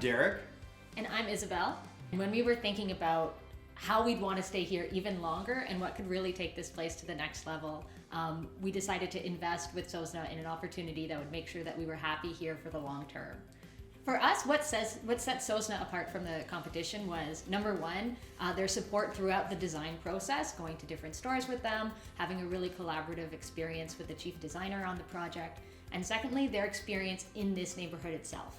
Derek. And I'm Isabel. And when we were thinking about how we'd want to stay here even longer and what could really take this place to the next level, we decided to invest with Sosna in an opportunity that would make sure that we were happy here for the long term. For us, what sets Sosna apart from the competition was, number one, their support throughout the design process, going to different stores with them, having a really collaborative experience with the chief designer on the project, and secondly, their experience in this neighborhood itself.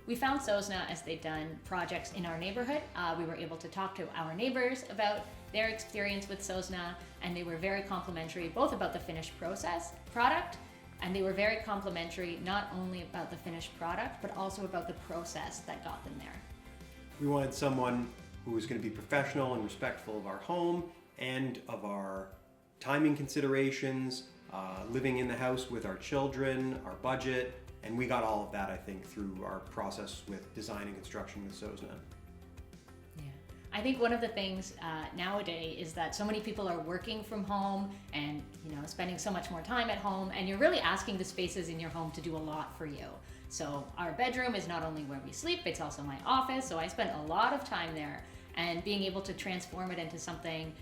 We found Sosna as they'd done projects in our neighborhood. We were able to talk to our neighbors about their experience with Sosna, and they were very complimentary, both about the finished product, and they were very complimentary not only about the finished product, but also about the process that got them there. We wanted someone who was going to be professional and respectful of our home and of our timing considerations, living in the house with our children, our budget, and we got all of that, I think, through our process with design and construction with Sosna. I think one of the things nowadays is that so many people are working from home and spending so much more time at home, and you're really asking the spaces in your home to do a lot for you. So our bedroom is not only where we sleep, it's also my office, so I spend a lot of time there, and being able to transform it into something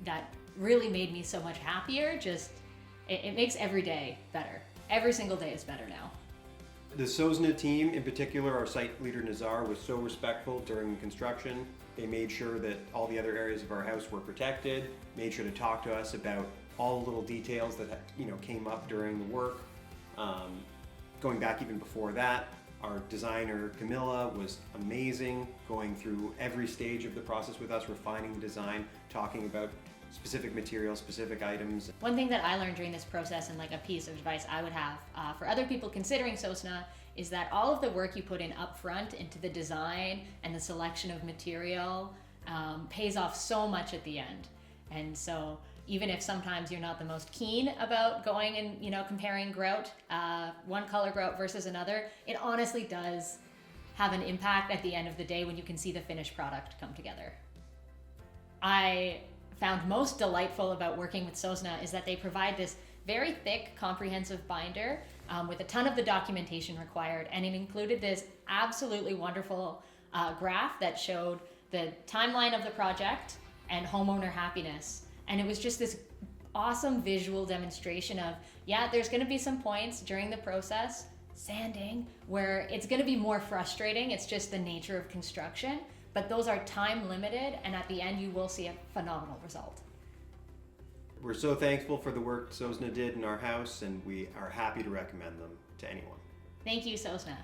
that really made me so much happier, it makes every day better. Every single day is better now. The Sosna team, in particular, our site leader Nazar, was so respectful during construction. They made sure that all the other areas of our house were protected, made sure to talk to us about all the little details that came up during the work. Going back even before that, our designer Camilla was amazing, going through every stage of the process with us, refining the design, talking about specific materials, specific items. One thing that I learned during this process, and like a piece of advice I would have for other people considering Sosna, is that all of the work you put in up front into the design and the selection of material pays off so much at the end. And so even if sometimes you're not the most keen about going and comparing grout, one color grout versus another, it honestly does have an impact at the end of the day when you can see the finished product come together. I found most delightful about working with Sosna is that they provide this very thick, comprehensive binder with a ton of the documentation required, and it included this absolutely wonderful graph that showed the timeline of the project and homeowner happiness. And it was just this awesome visual demonstration of, there's going to be some points during the process, sanding, where it's going to be more frustrating. It's just the nature of construction. But those are time limited, and at the end you will see a phenomenal result. We're so thankful for the work Sosna did in our house, and we are happy to recommend them to anyone. Thank you, Sosna.